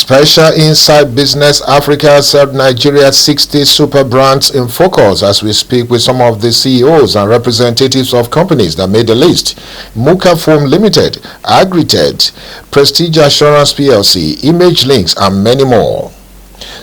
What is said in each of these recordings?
Special Inside Business Africa said Nigeria's 60 super brands in focus as we speak with some of the CEOs and representatives of companies that made the list. Muka Foam Limited, Agrited, Prestige Assurance PLC, Image Links and many more.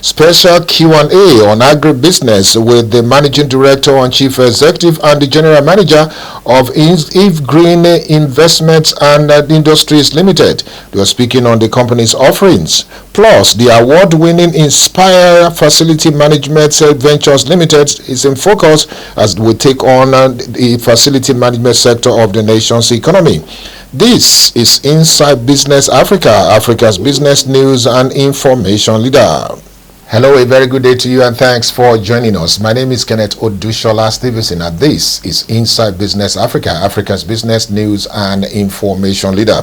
Special Q&A on agribusiness with the Managing Director and Chief Executive and the General Manager of Eve Green Investments and Industries Limited. They were speaking on the company's offerings. Plus, the award-winning Inspire Facility Management Ventures Limited is in focus as we take on the facility management sector of the nation's economy. This is Inside Business Africa, Africa's business news and information leader. Hello, a very good day to you and thanks for joining us. My name is Kenneth Odushola Stevenson and this is Inside Business Africa, Africa's business news and information leader.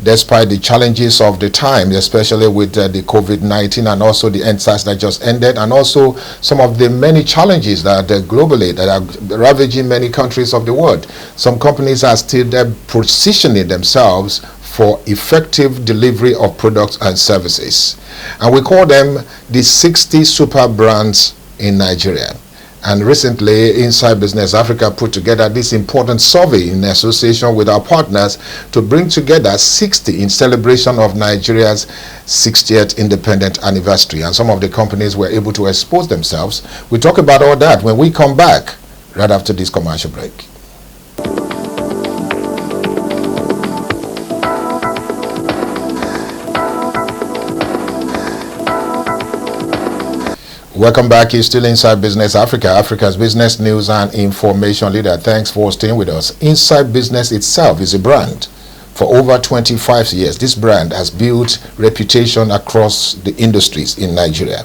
Despite the challenges of the time, especially with the COVID-19 and also the EndSARS that just ended, and also some of the many challenges that globally that are ravaging many countries of the world, some companies are still positioning themselves for effective delivery of products and services. And we call them the 60 super brands in Nigeria. And recently, Inside Business Africa put together this important survey in association with our partners to bring together 60 in celebration of Nigeria's 60th independent anniversary. And some of the companies were able to expose themselves. We'll talk about all that when we come back right after this commercial break. Welcome back. You're still Inside Business Africa, Africa's business news and information leader. Thanks for staying with us. Inside Business itself is a brand. For over 25 years, this brand has built reputation across the industries in Nigeria.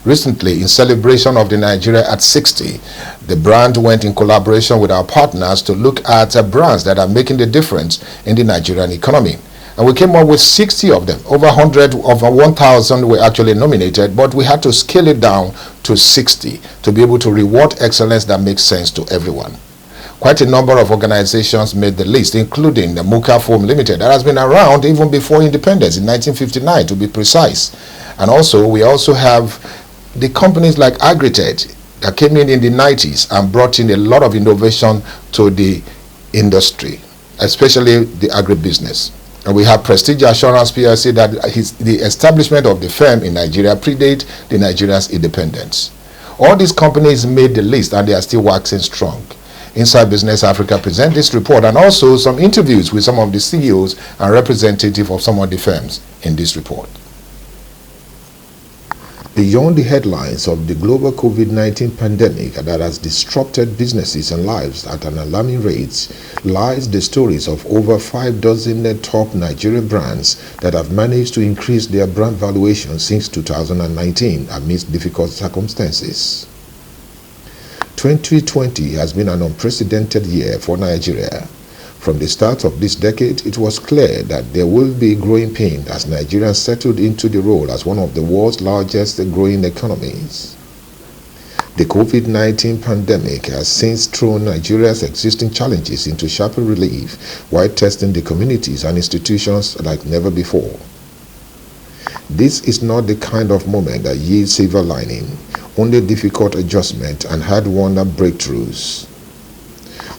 Recently, in celebration of the Nigeria at 60, the brand went in collaboration with our partners to look at brands that are making the difference in the Nigerian economy. And we came up with 60 of them. Over 1,000 were actually nominated, but we had to scale it down to 60 to be able to reward excellence that makes sense to everyone. Quite a number of organizations made the list, including the Muka Foam Limited, that has been around even before independence, in 1959 to be precise. And also, we also have the companies like Agrited that came in the 90s and brought in a lot of innovation to the industry, especially the agribusiness. And we have Prestige Assurance PLC that the establishment of the firm in Nigeria predate the Nigeria's independence. All these companies made the list and they are still waxing strong. Inside Business Africa present this report and also some interviews with some of the CEOs and representatives of some of the firms in this report. Beyond the headlines of the global COVID-19 pandemic that has disrupted businesses and lives at an alarming rate lies the stories of over 6 top Nigerian brands that have managed to increase their brand valuation since 2019 amidst difficult circumstances. 2020 has been an unprecedented year for Nigeria. From the start of this decade, it was clear that there will be growing pain as Nigeria settled into the role as one of the world's largest growing economies. The COVID-19 pandemic has since thrown Nigeria's existing challenges into sharper relief while testing the communities and institutions like never before. This is not the kind of moment that yields silver lining, only difficult adjustment and hard-won breakthroughs.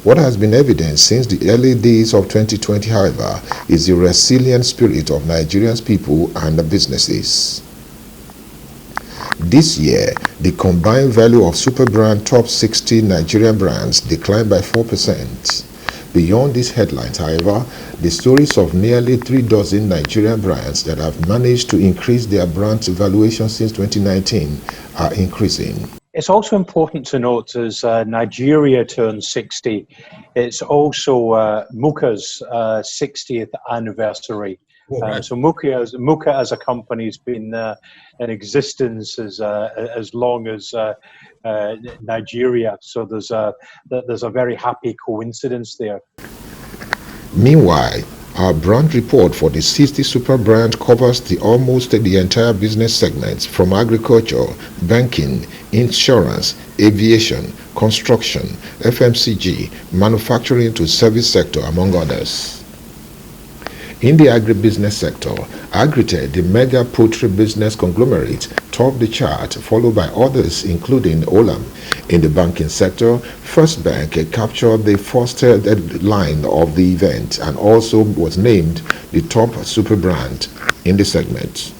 What has been evident since the early days of 2020, however, is the resilient spirit of Nigeria's people and the businesses. This year, the combined value of super brand top 60 Nigerian brands declined by 4%. Beyond these headlines, however, the stories of nearly 36 Nigerian brands that have managed to increase their brand valuation since 2019 are increasing. It's also important to note as Nigeria turns 60, it's also Muka's 60th anniversary. Right. So Muka as a company has been in existence as long as Nigeria. So there's a very happy coincidence there. Meanwhile, our brand report for the 60 super brand covers almost the entire business segments from agriculture, banking, insurance, aviation, construction, FMCG, manufacturing to service sector, among others. In the agribusiness sector, Agritech, the mega poultry business conglomerate, topped the chart, followed by others including Olam. In the banking sector, First Bank captured the first line of the event and also was named the top super brand in the segment.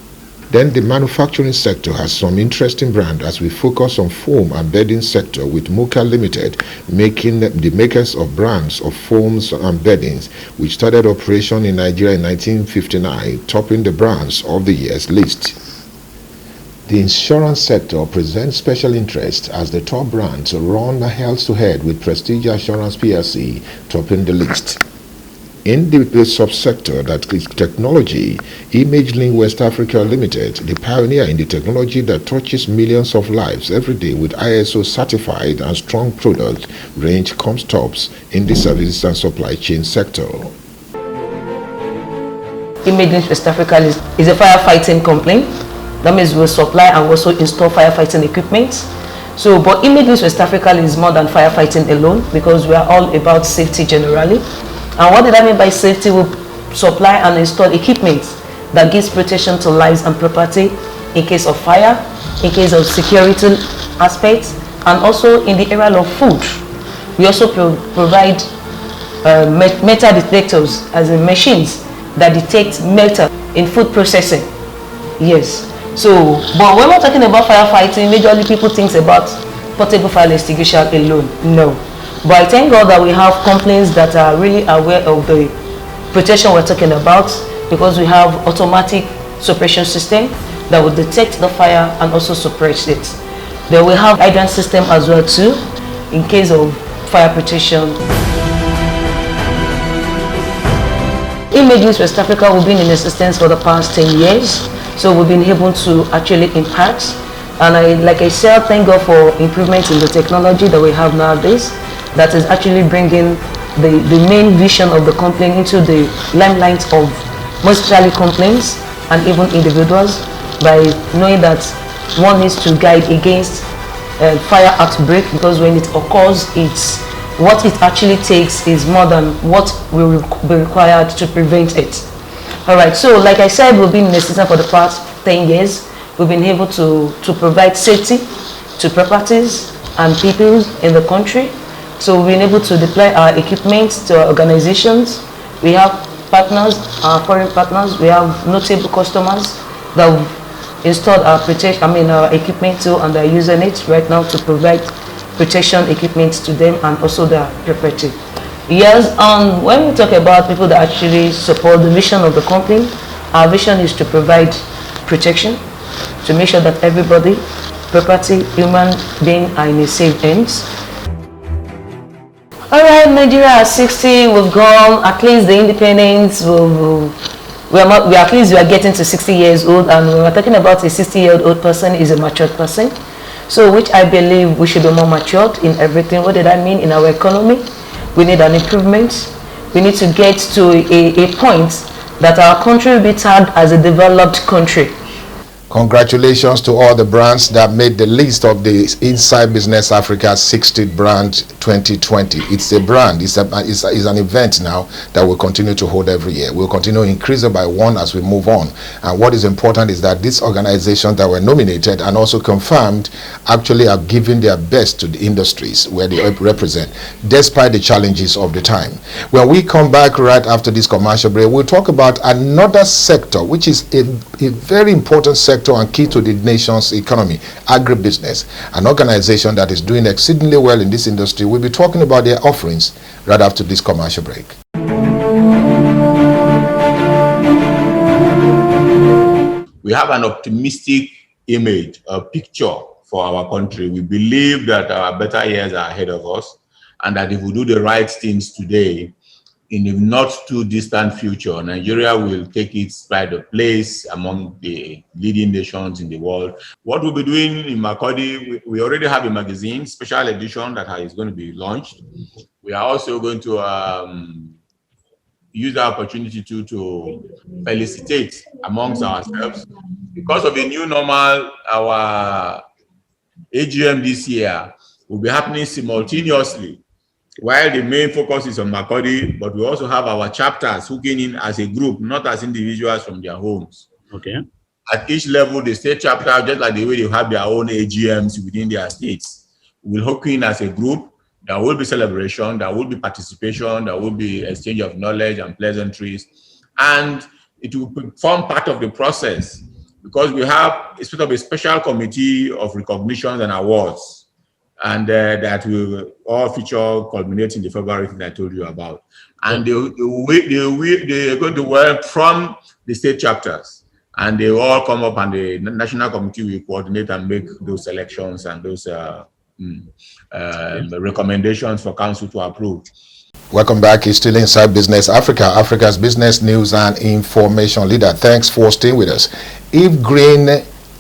Then the manufacturing sector has some interesting brands as we focus on foam and bedding sector with Muka Limited, making the makers of brands of foams and beddings, which started operation in Nigeria in 1959, topping the brands of the year's list. The insurance sector presents special interest as the top brands run head-to-head with Prestige Assurance PLC, topping the list. In the subsector that is technology, ImageLink West Africa Limited, the pioneer in the technology that touches millions of lives every day with ISO certified and strong product range, comes tops in the services and supply chain sector. ImageLink West Africa is a firefighting company. That means we supply and also install firefighting equipment. But ImageLink West Africa is more than firefighting alone, because we are all about safety generally. And what did I mean by safety? We supply and install equipment that gives protection to lives and property in case of fire, in case of security aspects, and also in the area of food. We also provide metal detectors, as in machines that detect metal in food processing. Yes. But when we're talking about firefighting, majorly people think about portable fire extinguisher alone. No. But I thank God that we have companies that are really aware of the protection we're talking about, because we have automatic suppression system that will detect the fire and also suppress it. Then we have hydrant system as well too, in case of fire protection. ImageLink West Africa, we've been in existence for the past 10 years, so we've been able to actually impact. And like I said, thank God for improvements in the technology that we have nowadays, that is actually bringing the main vision of the company into the limelight of most especially companies and even individuals, by knowing that one needs to guide against fire outbreak, because when it occurs, what it actually takes is more than what will be required to prevent it. Alright, so like I said, we've been in the system for the past 10 years. We've been able to provide safety to properties and people in the country. So we've been able to deploy our equipment to our organizations. We have partners, our foreign partners. We have notable customers that have installed our our equipment to, and they're using it right now to provide protection equipment to them and also their property. Yes, when we talk about people that actually support the vision of the company, our vision is to provide protection, to make sure that everybody, property, human being, are in a safe hands. Alright, Nigeria at 60, we've gone, at least the independence, we are getting to 60 years old, and when we're talking about a 60-year-old person is a matured person. So which I believe we should be more matured in everything. What did I mean? In our economy, we need an improvement. We need to get to a point that our country will be tagged as a developed country. Congratulations to all the brands that made the list of the Inside Business Africa 60 Brand 2020. It's a brand, it's an event now that we'll continue to hold every year. We'll continue to increase it by one as we move on. And what is important is that these organizations that were nominated and also confirmed actually are giving their best to the industries where they represent, despite the challenges of the time. When we come back right after this commercial break, we'll talk about another sector, which is a very important sector and key to the nation's economy, agribusiness, an organization that is doing exceedingly well in this industry. We'll be talking about their offerings right after this commercial break. We have an optimistic image, a picture for our country. We believe that our better years are ahead of us, and that if we do the right things today, in the not too distant future, Nigeria will take its pride of place among the leading nations in the world. What we'll be doing in Makurdi, we already have a magazine, special edition, that is going to be launched. We are also going to use the opportunity to felicitate amongst ourselves. Because of the new normal, our AGM this year will be happening simultaneously while the main focus is on Makurdi, but we also have our chapters hooking in as a group, not as individuals from their homes. Okay. At each level, the state chapter, just like the way they have their own AGMs within their states, will hook in as a group. There will be celebration, there will be participation, there will be exchange of knowledge and pleasantries, and it will form part of the process because we have a sort of a special committee of recognitions and awards, and that will all feature culminating the February that I told you about. And they're going to work from the state chapters, and they all come up, and the national committee will coordinate and make those selections and those recommendations for council to approve. Welcome back. It's still Inside Business Africa, Africa's business news and information leader. Thanks for staying with us. Eve Green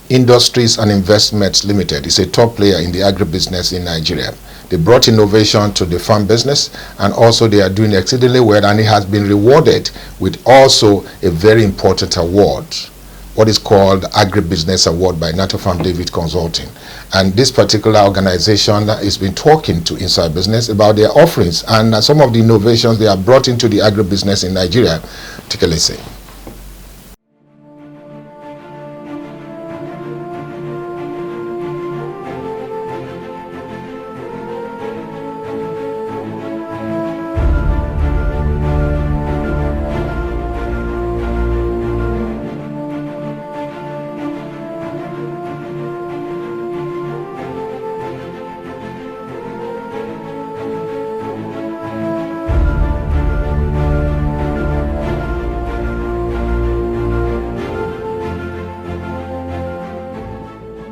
Industries and Investments Limited is a top player in the agribusiness in Nigeria. They brought innovation to the farm business, and also they are doing exceedingly well, and it has been rewarded with also a very important award, what is called Agribusiness Award by Natofam David Consulting. And this particular organization has been talking to Inside Business about their offerings and some of the innovations they have brought into the agribusiness in Nigeria. Take a listen.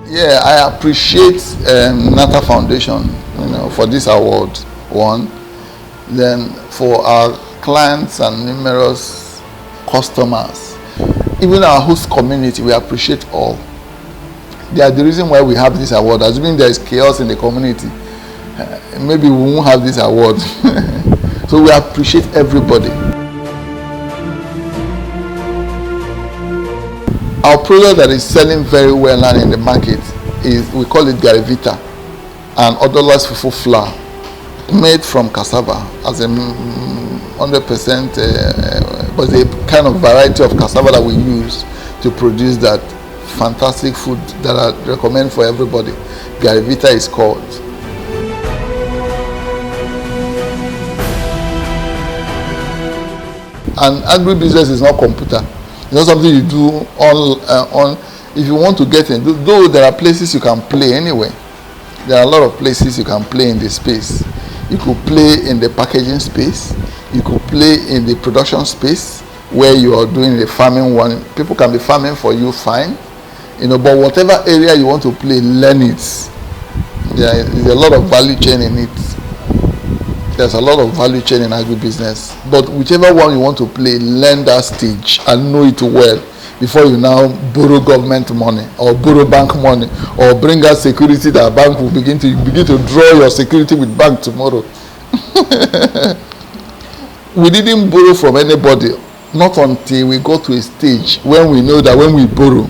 Yeah, I appreciate NATA Foundation, for this award. One, then for our clients and numerous customers, even our host community, we appreciate all. They are the reason why we have this award. Assuming there is chaos in the community, maybe we won't have this award. So we appreciate everybody. Our product that is selling very well now in the market is, we call it Garivita, an odorless fufu flour made from cassava as a 100%, but a kind of variety of cassava that we use to produce that fantastic food that I recommend for everybody. Garivita is called. And agribusiness is not computer. It's not something you do on. If you want to get in, though there are places you can play anyway. There are a lot of places you can play in the space. You could play in the packaging space. You could play in the production space where you are doing the farming one. People can be farming for you, fine. But whatever area you want to play, learn it. There is a lot of value chain in it. There's a lot of value chain in agribusiness. But whichever one you want to play, learn that stage and know it well before you now borrow government money or borrow bank money or bring out security that bank will begin to draw your security with bank tomorrow. We didn't borrow from anybody, not until we got to a stage when we know that when we borrow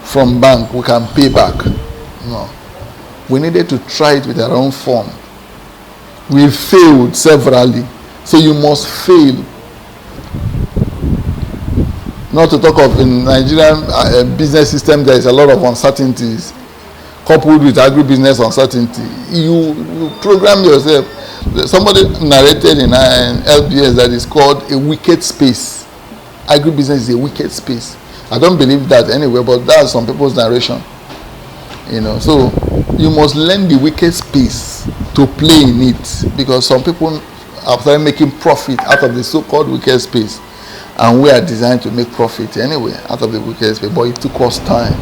from bank, we can pay back. No. We needed to try it with our own form. We failed severally, so you must fail. Not to talk of in Nigerian business system, there is a lot of uncertainties coupled with agribusiness uncertainty. You program yourself. Somebody narrated in LBS that is called a wicked space. Agribusiness is a wicked space. I don't believe that anyway, but that's some people's narration. So you must learn the wicked space to play in it, because some people have started making profit out of the so-called wicked space, and we are designed to make profit anyway out of the wicked space. But it took us time,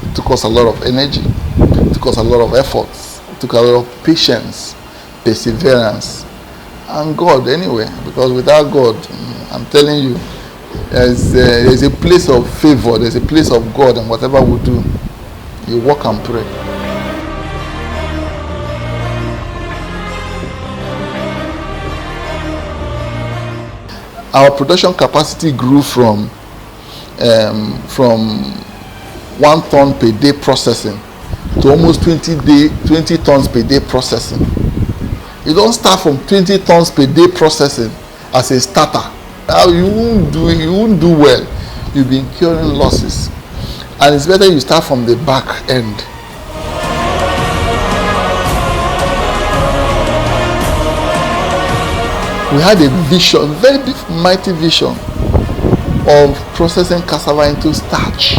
it took us a lot of energy, it took us a lot of efforts, it took a lot of patience, perseverance, and God anyway, because without God, I'm telling you, there's a place of favor, there's a place of God, and whatever we do, you walk and pray. Our production capacity grew from 1 ton per day processing to almost 20 tons per day processing. You don't start from 20 tons per day processing as a starter. Now you won't do well. You'll be incurring losses. And it's better you start from the back end. We had a vision, very big, mighty vision of processing cassava into starch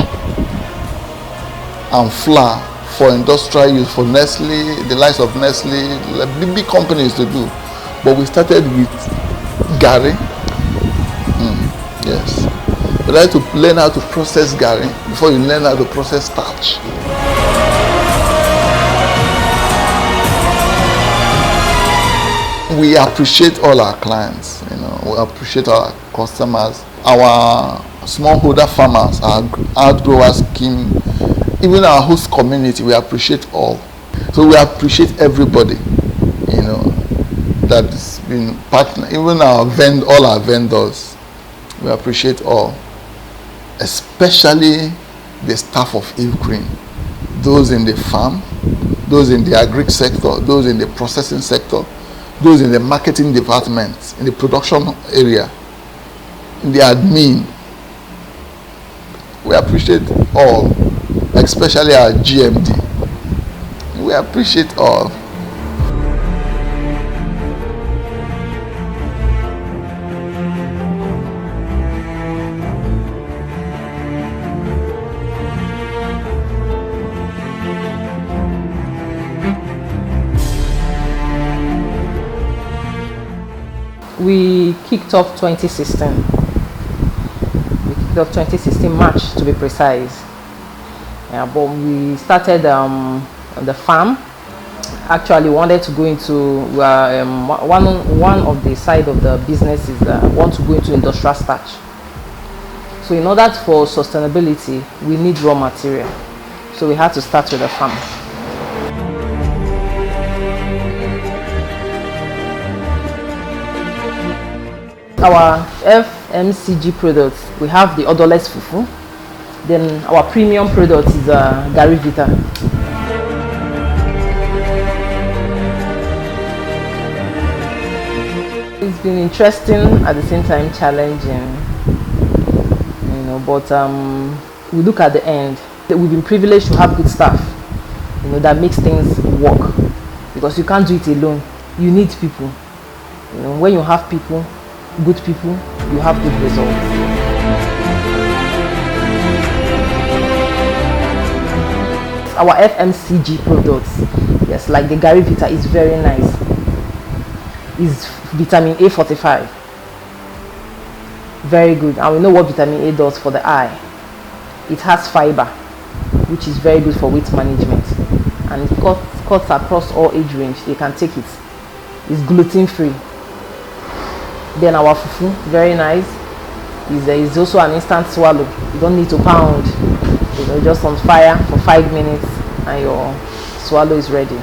and flour for industrial use, for Nestle, the likes of Nestle, big companies to do. But we started with gari. Yes. You like to learn how to process gari before you learn how to process starch. We appreciate all our clients, we appreciate our customers, our smallholder farmers, our outgrower scheme, even our host community. We appreciate all. So we appreciate everybody, that's been partner, even all our vendors. We appreciate all, especially the staff of IFGREEN, those in the farm, those in the agri sector, those in the processing sector, those in the marketing department, in the production area, in the admin. We appreciate all, especially our GMD. We appreciate all. We kicked off 2016. We kicked off 2016 March, to be precise. But we started the farm. Actually, wanted to go into one of the side of the business is want to go into industrial starch. So in order for sustainability, we need raw material. So we had to start with the farm. Our FMCG products, we have the odorless fufu. Then our premium product is Gari Vita. It's been interesting, at the same time challenging, but we look at the end. We've been privileged to have good staff, that makes things work, because you can't do it alone. You need people. When you have people, good people, you have good results. Our FMCG products, yes, like the Gari Vita is very nice. It's vitamin A fortified. Very good. And we know what vitamin A does for the eye. It has fiber, which is very good for weight management. And it cuts across all age range. They can take it. It's gluten free. Then our fufu, very nice. Is also an instant swallow. You don't need to pound. Just on fire for 5 minutes and your swallow is ready.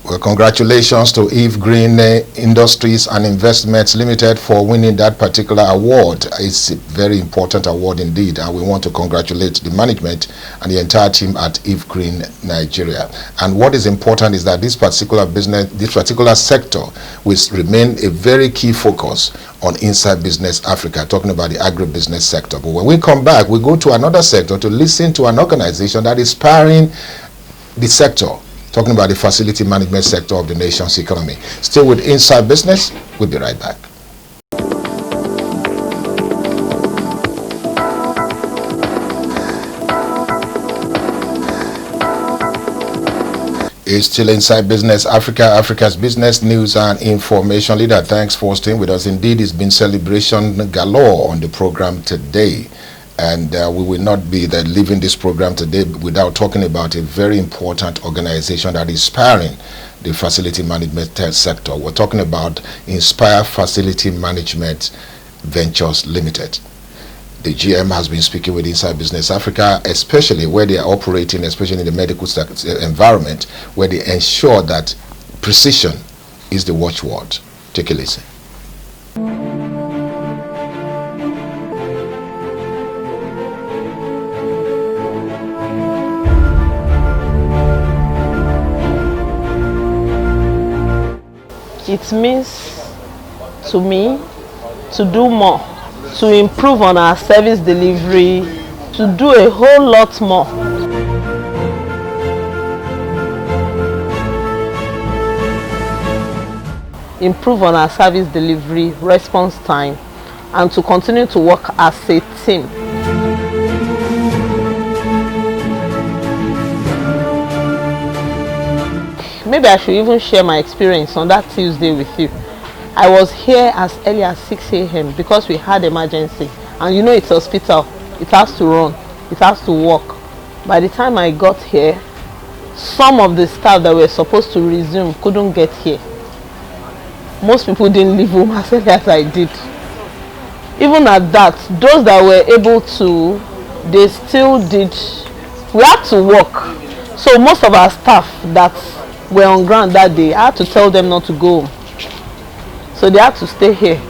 Well, congratulations to IFGREEN Industries and Investments Limited for winning that particular award. It's a very important award indeed, and we want to congratulate the management and the entire team at IFGREEN Nigeria. And what is important is that this particular business, this particular sector will remain a very key focus on Inside Business Africa, talking about the agribusiness sector. But when we come back, we go to another sector to listen to an organization that is powering the sector, talking about the facility management sector of the nation's economy. Still with Inside Business, we'll be right back. It's still Inside Business Africa, Africa's business news and information leader. Thanks for staying with us. Indeed, it's been celebration galore on the program today. And we will not be leaving this program today without talking about a very important organization that is inspiring the facility management sector. We're talking about Inspire Facility Management Ventures Limited. The GM has been speaking with Inside Business Africa, especially where they are operating, especially in the medical environment, where they ensure that precision is the watchword. Take a listen. It means to me to do more, to improve on our service delivery, to do a whole lot more. Improve on our service delivery, response time, and to continue to work as a team. Maybe I should even share my experience on that Tuesday with you. I was here as early as 6 a.m. because we had emergency. And you know it's hospital. It has to run. It has to work. By the time I got here, some of the staff that were supposed to resume couldn't get here. Most people didn't leave home as early as I did. Even at that, those that were able to, they still did. We had to work. So most of our staff that were on ground that day, I had to tell them not to go home. So they had to stay here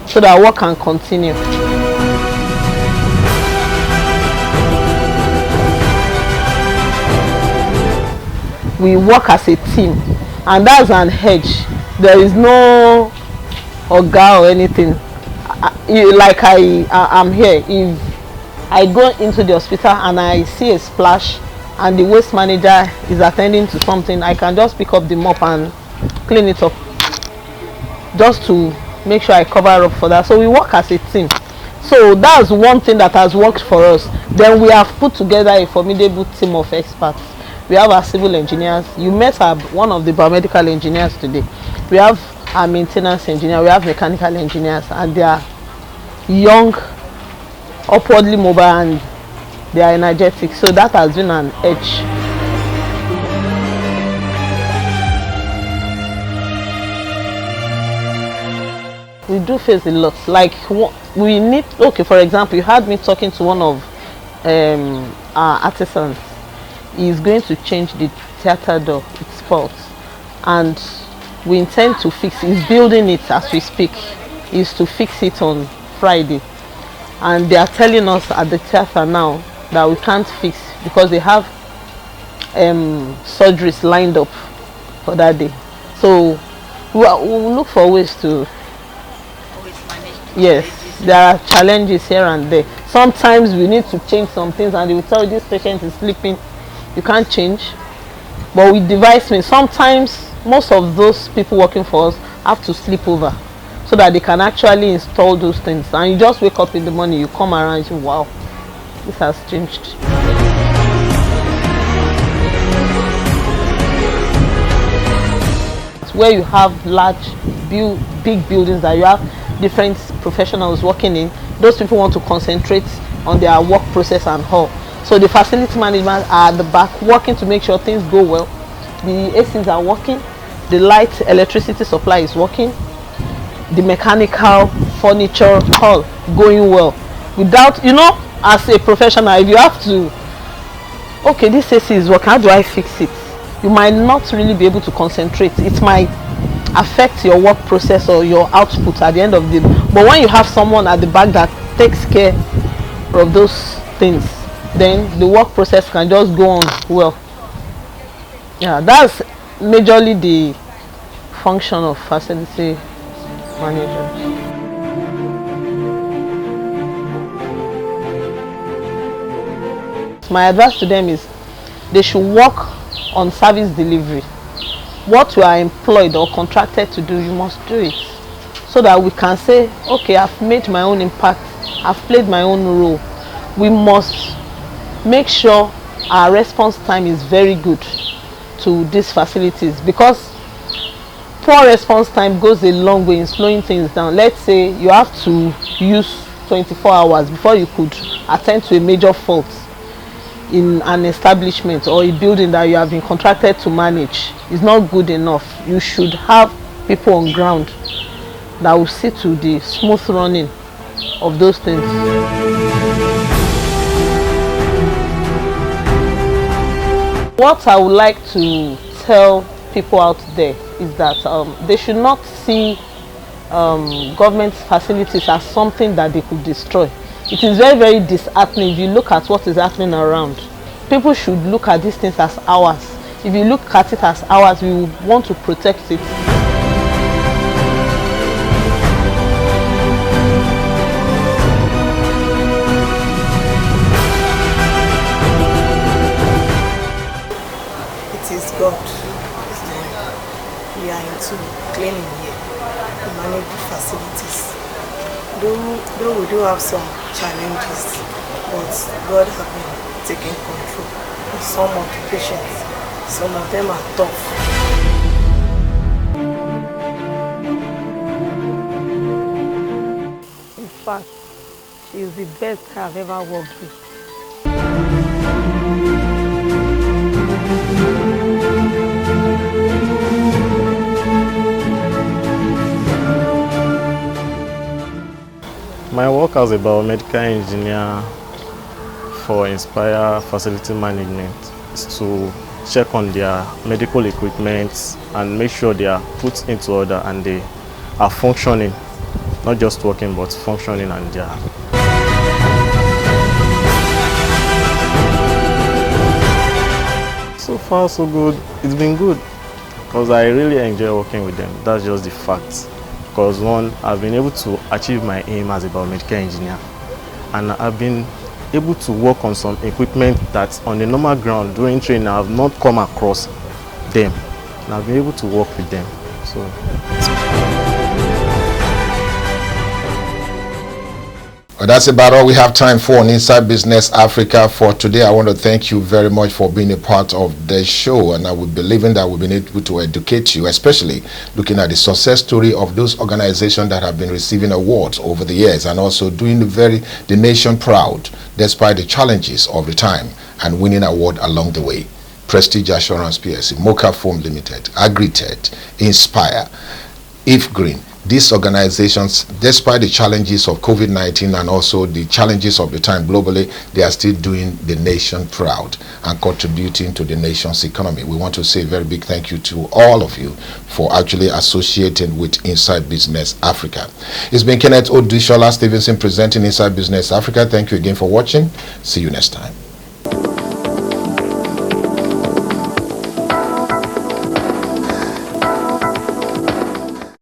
so that work can continue. We work as a team, and that's an hedge. There is no oga or anything. Like I'm here. If I go into the hospital and I see a splash and the waste manager is attending to something, I can just pick up the mop and clean it up, just to make sure I cover up for that. So we work as a team. So that's one thing that has worked for us. Then we have put together a formidable team of experts. We have our civil engineers. You met one of the biomedical engineers today. We have our maintenance engineer. We have mechanical engineers, and they are young, upwardly mobile, and they are energetic. So that has been an edge. We do face a lot. Like we need, okay, for example, you had me talking to one of our artisans. He's going to change the theater door, its fault, and we intend to fix. He's building it as we speak. Is to fix it on Friday, and they are telling us at the theater now that we can't fix because they have surgeries lined up for that day. So we'll look for ways to. Yes, there are challenges here and there. Sometimes we need to change some things, and they will tell you this patient is sleeping. You can't change, but we devise means. Sometimes most of those people working for us have to sleep over so that they can actually install those things, and you just wake up in the morning, you come around and say, wow, this has changed. It's where you have large big buildings that you have different professionals working in. Those people want to concentrate on their work process and all. So the facility management are at the back working to make sure things go well. The ACs are working, the light electricity supply is working, the mechanical furniture all going well. Without, you know, as a professional, if you have to, okay, this AC is working, how do I fix it? You might not really be able to concentrate. It might affect your work process or your output at the end of the day. But when you have someone at the back that takes care of those things, then the work process can just go on well. Yeah, that's majorly the function of facility managers. My advice to them is they should work on service delivery. What you are employed or contracted to do, you must do it, so that we can say, okay, I've made my own impact, I've played my own role. We must make sure our response time is very good to these facilities, because poor response time goes a long way in slowing things down. Let's say you have to use 24 hours before you could attend to a major fault in an establishment or a building that you have been contracted to manage. Is not good enough. You should have people on ground that will see to the smooth running of those things. What I would like to tell people out there is that they should not see government facilities as something that they could destroy. It is very, very disheartening if you look at what is happening around. People should look at these things as ours. If you look at it as ours, we will want to protect it. God is doing. We are into cleaning here. We manage the facilities. Though we do have some challenges, but God has been taking control. And some of the patients, some of them are tough. In fact, she is the best I've ever worked with. My work as a biomedical engineer for Inspire Facility Management is to check on their medical equipment and make sure they are put into order and they are functioning, not just working but functioning, and they are. So far so good. It's been good because I really enjoy working with them. That's just the fact. Because one, I've been able to achieve my aim as a biomedical engineer, and I've been able to work on some equipment that on the normal ground during training I have not come across them, and I've been able to work with them. So well, that's about all we have time for on Inside Business Africa for today. I want to thank you very much for being a part of the show, and I would believe that we've been able to educate you, especially looking at the success story of those organizations that have been receiving awards over the years and also doing the nation proud despite the challenges of the time and winning award along the way. Prestige Assurance PLC, Mocha Foam Limited, Agrited, Inspire, If Green. These organizations, despite the challenges of COVID-19 and also the challenges of the time globally, they are still doing the nation proud and contributing to the nation's economy. We want to say a very big thank you to all of you for actually associating with Inside Business Africa. It's been Kenneth Odishola Stevenson presenting Inside Business Africa. Thank you again for watching. See you next time.